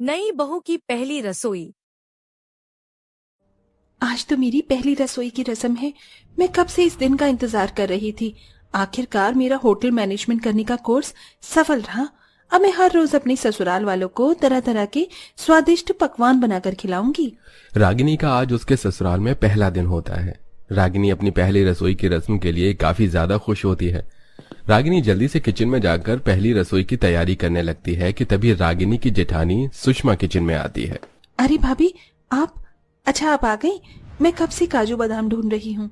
नई बहू की पहली रसोई। आज तो मेरी पहली रसोई की रस्म है। मैं कब से इस दिन का इंतजार कर रही थी। आखिरकार मेरा होटल मैनेजमेंट करने का कोर्स सफल रहा। अब मैं हर रोज अपने ससुराल वालों को तरह तरह के स्वादिष्ट पकवान बनाकर खिलाऊंगी। रागिनी का आज उसके ससुराल में पहला दिन होता है। रागिनी अपनी पहली रसोई की रस्म के लिए काफी ज्यादा खुश होती है। रागिनी जल्दी से किचन में जाकर पहली रसोई की तैयारी करने लगती है कि तभी रागिनी की जेठानी सुषमा किचन में आती है। अरे भाभी, आप आ गई। मैं कब से काजू बादाम ढूंढ रही हूँ,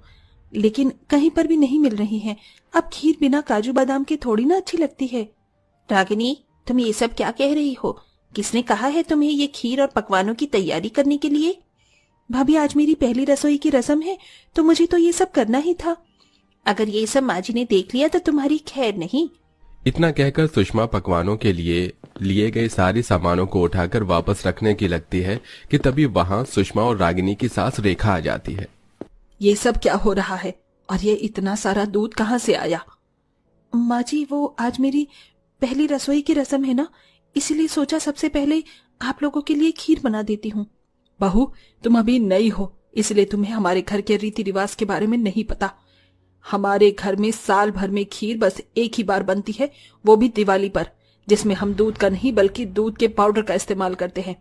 लेकिन कहीं पर भी नहीं मिल रही हैं। अब खीर बिना काजू बादाम के थोड़ी ना अच्छी लगती है। रागिनी, तुम ये सब क्या कह रही हो? किसने कहा है तुम्हें ये खीर और पकवानों की तैयारी करने के लिए? भाभी, आज मेरी पहली रसोई की रस्म है, तो मुझे तो ये सब करना ही था। अगर ये सब माँ जी ने देख लिया तो तुम्हारी खैर नहीं। इतना कहकर सुषमा पकवानों के लिए गए सारे सामानों को उठाकर वापस रखने की लगती है कि तभी वहां सुषमा और रागिनी की सास रेखा आ जाती है। ये सब क्या हो रहा है और ये इतना सारा दूध कहाँ से आया? माँ जी, वो आज मेरी पहली रसोई की रस्म है ना, इसीलिए सोचा सबसे पहले आप लोगों के लिए खीर बना देती हूँ। बहू, तुम अभी नई हो, इसलिए तुम्हें हमारे घर के रीति रिवाज के बारे में नहीं पता। हमारे घर में साल भर में खीर बस एक ही बार बनती है, वो भी दिवाली पर, जिसमें हम दूध का नहीं बल्कि दूध के पाउडर का इस्तेमाल करते हैं।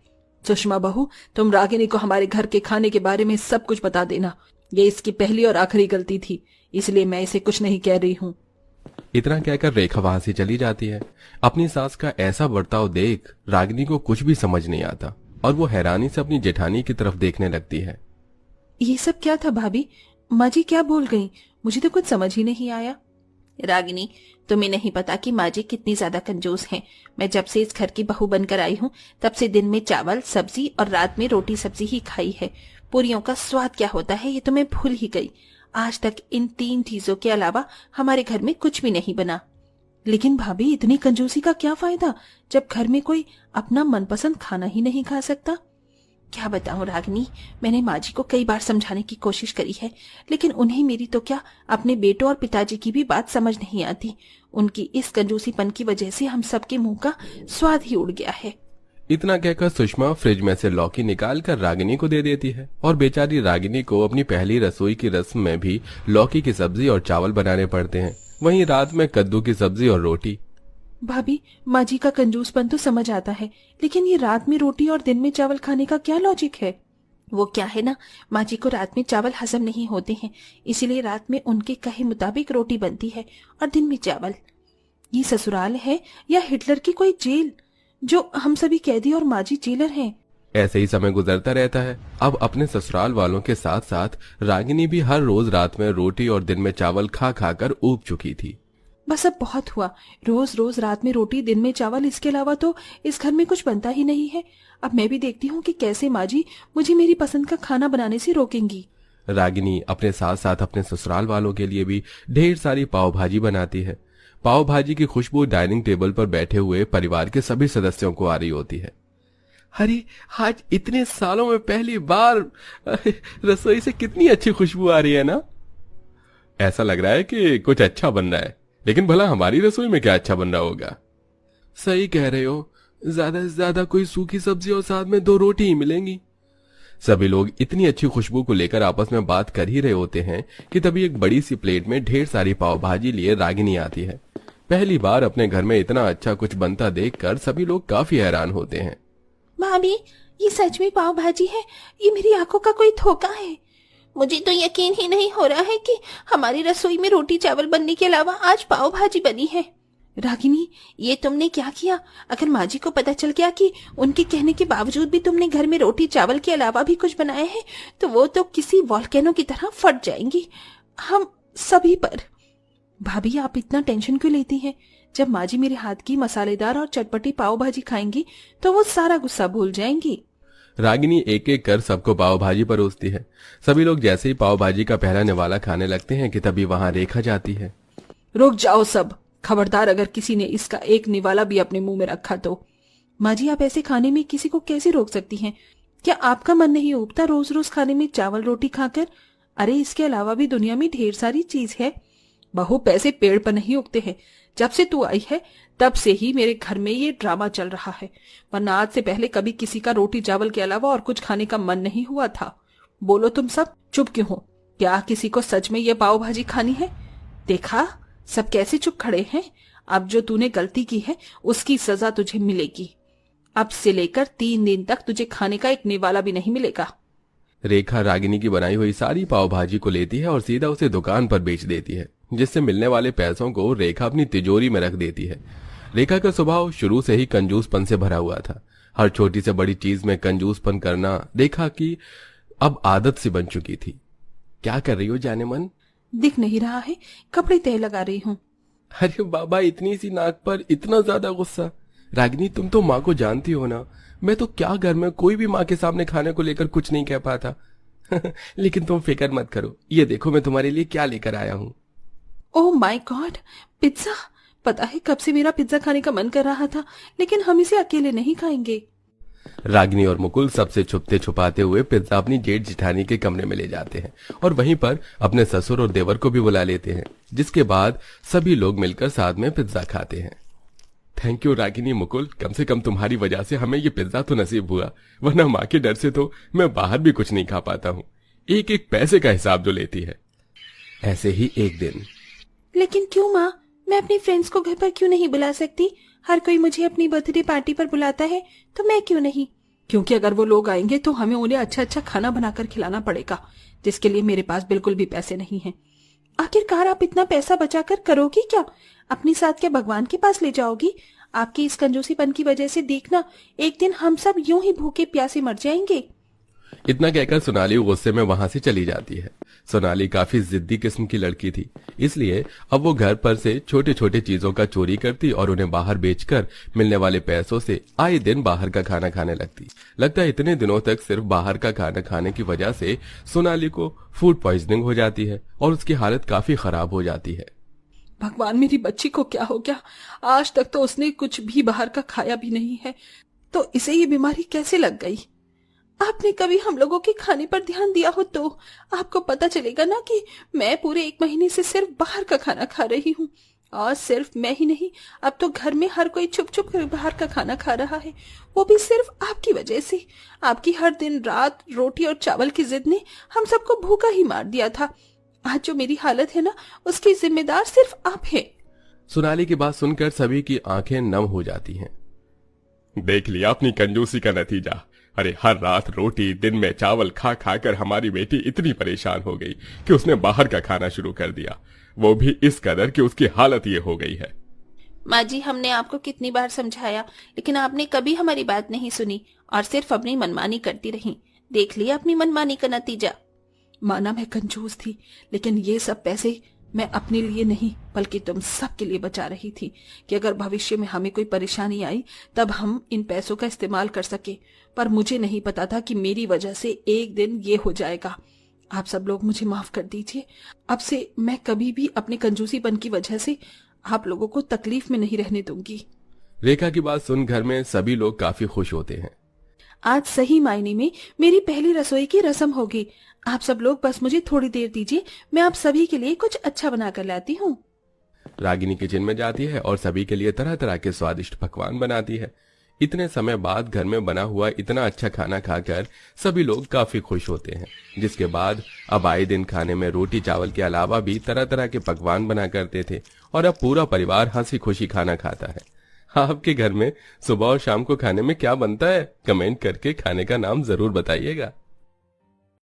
सुषमा बहू, तुम रागिनी को हमारे घर के खाने के बारे में सब कुछ बता देना। ये इसकी पहली और आखिरी गलती थी, इसलिए मैं इसे कुछ नहीं कह रही हूँ। इतना कहकर रेखा वहां से चली जाती है। अपनी सास का ऐसा बर्ताव देख रागिनी को कुछ भी समझ नहीं आता और वो हैरानी से अपनी जेठानी की तरफ देखने लगती है। ये सब क्या था भाभी? माँ जी क्या बोल गई? मुझे तो कुछ समझ ही नहीं आया। रागिनी, तुम्हें नहीं पता कि माँ जी कितनी ज्यादा कंजूस हैं। मैं जब से इस घर की बहू बनकर आई हूँ, तब से दिन में चावल सब्जी और रात में रोटी सब्जी ही खाई है। पूरियों का स्वाद क्या होता है ये तो मैं भूल ही गई। आज तक इन 3 चीजों के अलावा हमारे घर में कुछ भी नहीं बना। लेकिन भाभी, इतनी कंजूसी का क्या फायदा जब घर में कोई अपना मनपसंद खाना ही नहीं खा सकता? क्या बताऊं रागिनी, मैंने माँ जी को कई बार समझाने की कोशिश करी है, लेकिन उन्हें मेरी तो क्या, अपने बेटों और पिताजी की भी बात समझ नहीं आती। उनकी इस कंजूसीपन की वजह से हम सबके मुंह का स्वाद ही उड़ गया है। इतना कहकर सुषमा फ्रिज में से लौकी निकाल कर रागिनी को दे देती है और बेचारी रागिनी को अपनी पहली रसोई की रस्म में भी लौकी की सब्जी और चावल बनाने पड़ते हैं। वहीं रात में कद्दू की सब्जी और रोटी। भाभी, माँ जी का कंजूसपन तो समझ आता है, लेकिन ये रात में रोटी और दिन में चावल खाने का क्या लॉजिक है? वो क्या है ना, माँ जी को रात में चावल हजम नहीं होते हैं, इसीलिए रात में उनके कहे मुताबिक रोटी बनती है और दिन में चावल। ये ससुराल है या हिटलर की कोई जेल, जो हम सभी कैदी और माँ जी जेलर हैं? ऐसे ही समय गुजरता रहता है। अब अपने ससुराल वालों के साथ साथ रागिनी भी हर रोज रात में रोटी और दिन में चावल खा खा कर ऊब चुकी थी। बस अब बहुत हुआ। रोज रोज रात में रोटी दिन में चावल, इसके अलावा तो इस घर में कुछ बनता ही नहीं है। अब मैं भी देखती हूँ कि कैसे माँ जी मुझे मेरी पसंद का खाना बनाने से रोकेंगी। रागिनी अपने साथ साथ अपने ससुराल वालों के लिए भी ढेर सारी पाव भाजी बनाती है। पाव भाजी की खुशबू डाइनिंग टेबल पर बैठे हुए परिवार के सभी सदस्यों को आ रही होती है। अरे, आज इतने सालों में पहली बार रसोई से कितनी अच्छी खुशबू आ रही है ना। ऐसा लग रहा है कि कुछ अच्छा बन रहा है, लेकिन भला हमारी रसोई में क्या अच्छा बन रहा होगा। सही कह रहे हो, ज्यादा से ज्यादा कोई सूखी सब्जी और साथ में 2 रोटी ही मिलेंगी। सभी लोग इतनी अच्छी खुशबू को लेकर आपस में बात कर ही रहे होते हैं कि तभी एक बड़ी सी प्लेट में ढेर सारी पाव भाजी लिए रागिनी आती है। पहली बार अपने घर में इतना अच्छा कुछ बनता देखकर सभी लोग काफी हैरान होते हैं। भाभी, ये सच में पाव भाजी है? ये मेरी आंखों का कोई धोखा है? मुझे तो यकीन ही नहीं हो रहा है कि हमारी रसोई में रोटी चावल बनने के अलावा आज पाव भाजी बनी है। रागिनी, ये तुमने क्या किया? अगर माँ जी को पता चल गया कि उनके कहने के बावजूद भी तुमने घर में रोटी चावल के अलावा भी कुछ बनाया है, तो वो तो किसी वॉल्केनो की तरह फट जाएंगी, हम सभी पर। भाभी, आप इतना टेंशन क्यों लेती हैं? जब माँ जी मेरे हाथ की मसालेदार और चटपटी पाव भाजी खाएंगी तो वो सारा गुस्सा भूल जाएंगी। रागिनी एक एक कर सबको पाव भाजी परोसती है। सभी लोग जैसे ही पाव भाजी का पहला निवाला खाने लगते हैं कि तभी वहां रेखा जाती है। रुक जाओ सब, खबरदार अगर किसी ने इसका एक निवाला भी अपने मुंह में रखा तो। माँ जी, आप ऐसे खाने में किसी को कैसे रोक सकती हैं? क्या आपका मन नहीं उबता रोज रोज खाने में चावल रोटी खाकर? अरे, इसके अलावा भी दुनिया में ढेर सारी चीज है। बहू, पैसे पेड़ पर नहीं उगते हैं। जब से तू आई है तब से ही मेरे घर में ये ड्रामा चल रहा है, वरना आज से पहले कभी किसी का रोटी चावल के अलावा और कुछ खाने का मन नहीं हुआ था। बोलो तुम सब चुप क्यों हो? क्या किसी को सच में ये पाव भाजी खानी है? देखा सब कैसे चुप खड़े हैं। अब जो तूने गलती की है उसकी सजा तुझे मिलेगी। अब से लेकर 3 दिन तक तुझे खाने का एक निवाला भी नहीं मिलेगा। रेखा रागिनी की बनाई हुई सारी पाव भाजी को लेती है और सीधा उसे दुकान पर बेच देती है, जिससे मिलने वाले पैसों को रेखा अपनी तिजोरी में रख देती है। रेखा का स्वभाव शुरू से ही कंजूसपन से भरा हुआ था। हर छोटी से बड़ी चीज में कंजूसपन करना रेखा की अब आदत सी बन चुकी थी। क्या कर रही हो जाने मन? दिख नहीं रहा है, कपड़े तय लगा रही हूँ। अरे बाबा, इतनी सी नाक पर इतना ज्यादा गुस्सा? रागिनी, तुम तो माँ को जानती हो ना। मैं तो क्या घर में कोई भी माँ के सामने खाने को लेकर कुछ नहीं कह पाता। लेकिन तुम फिक्र मत करो, ये देखो मैं तुम्हारे लिए क्या लेकर आया हूँ। Oh my God, pizza! पता है कब से मेरा पिज्जा खाने का मन कर रहा था, लेकिन हम इसे अकेले नहीं खाएंगे। रागिनी और मुकुल सबसे छुपते छुपाते हुए पिज्जा अपनी जेठ जिठानी के कमरे में ले जाते हैं और वहीं पर अपने ससुर और देवर को भी बुला लेते हैं, जिसके बाद सभी लोग मिलकर साथ में पिज्जा खाते हैं। थैंक यू रागिनी, मुकुल, कम से कम तुम्हारी वजह से हमें ये पिज्जा तो नसीब हुआ, वरना माँ के डर से तो मैं बाहर भी कुछ नहीं खा पाता हूँ। एक एक पैसे का हिसाब जो लेती है। ऐसे ही एक दिन। लेकिन क्यों माँ, मैं अपनी फ्रेंड्स को घर पर क्यों नहीं बुला सकती? हर कोई मुझे अपनी बर्थडे पार्टी पर बुलाता है, तो मैं क्यों नहीं? क्योंकि अगर वो लोग आएंगे तो हमें उन्हें अच्छा अच्छा खाना बनाकर खिलाना पड़ेगा, जिसके लिए मेरे पास बिल्कुल भी पैसे नहीं हैं। आखिरकार आप इतना पैसा बचाकर करोगी क्या? अपनी साथ क्या भगवान के पास ले जाओगी? आपकी इस कंजूसीपन की वजह से देखना, एक दिन हम सब यूं ही भूखे प्यासे मर जाएंगे। इतना कहकर सोनाली गुस्से में वहां से चली जाती है। सोनाली काफी जिद्दी किस्म की लड़की थी, इसलिए अब वो घर पर से छोटे छोटे चीजों का चोरी करती और उन्हें बाहर बेचकर मिलने वाले पैसों से आए दिन बाहर का खाना खाने लगती। लगता है इतने दिनों तक सिर्फ बाहर का खाना खाने की वजह से सोनाली को फूड पॉइजनिंग हो जाती है और उसकी हालत काफी खराब हो जाती है। भगवान, मेरी बच्ची को क्या हो गया? आज तक तो उसने कुछ भी बाहर का खाया भी नहीं है, तो इसे ये बीमारी कैसे लग गई? आपने कभी हम लोगों के खाने पर ध्यान दिया हो तो आपको पता चलेगा ना कि मैं पूरे 1 महीने से सिर्फ बाहर का खाना खा रही हूँ। और सिर्फ मैं ही नहीं, अब तो घर में हर कोई छुप छुप कर बाहर का खाना खा रहा है, वो भी सिर्फ आपकी वजह से। आपकी हर दिन रात रोटी और चावल की जिद ने हम सबको भूखा ही मार दिया था। आज जो मेरी हालत है ना, उसकी जिम्मेदार सिर्फ आप है। सोनाली की बात सुनकर सभी की आंखें नम हो जाती हैं। देख लिया अपनी कंजूसी का नतीजा। अरे हर रात रोटी, दिन में चावल खा खा कर हमारी बेटी इतनी परेशान हो गई कि उसने बाहर का खाना शुरू कर दिया, वो भी इस कदर कि उसकी हालत ये हो गई है। माँ जी, हमने आपको कितनी बार समझाया, लेकिन आपने कभी हमारी बात नहीं सुनी और सिर्फ अपनी मनमानी करती रही। देख लिया अपनी मनमानी का नतीजा। माना मैं कंजूस थी, लेकिन ये सब पैसे मैं अपने लिए नहीं बल्कि तुम सबके लिए बचा रही थी कि अगर भविष्य में हमें कोई परेशानी आई तब हम इन पैसों का इस्तेमाल कर सके। पर मुझे नहीं पता था कि मेरी वजह से एक दिन ये हो जाएगा। आप सब लोग मुझे माफ कर दीजिए। अब से मैं कभी भी अपने कंजूसीपन की वजह से आप लोगों को तकलीफ में नहीं रहने दूंगी। रेखा की बात सुन घर में सभी लोग काफी खुश होते हैं। आज सही मायने में मेरी पहली रसोई की रस्म होगी। आप सब लोग बस मुझे थोड़ी देर दीजिए, मैं आप सभी के लिए कुछ अच्छा बना कर लाती हूँ। रागिनी किचन में जाती है और सभी के लिए तरह तरह के स्वादिष्ट पकवान बनाती है। इतने समय बाद घर में बना हुआ इतना अच्छा खाना खाकर सभी लोग काफी खुश होते हैं, जिसके बाद अब आए दिन खाने में रोटी चावल के अलावा भी तरह तरह के पकवान बना करते थे और अब पूरा परिवार हंसी खुशी खाना खाता है। आपके घर में सुबह और शाम को खाने में क्या बनता है? कमेंट करके खाने का नाम जरूर बताइएगा।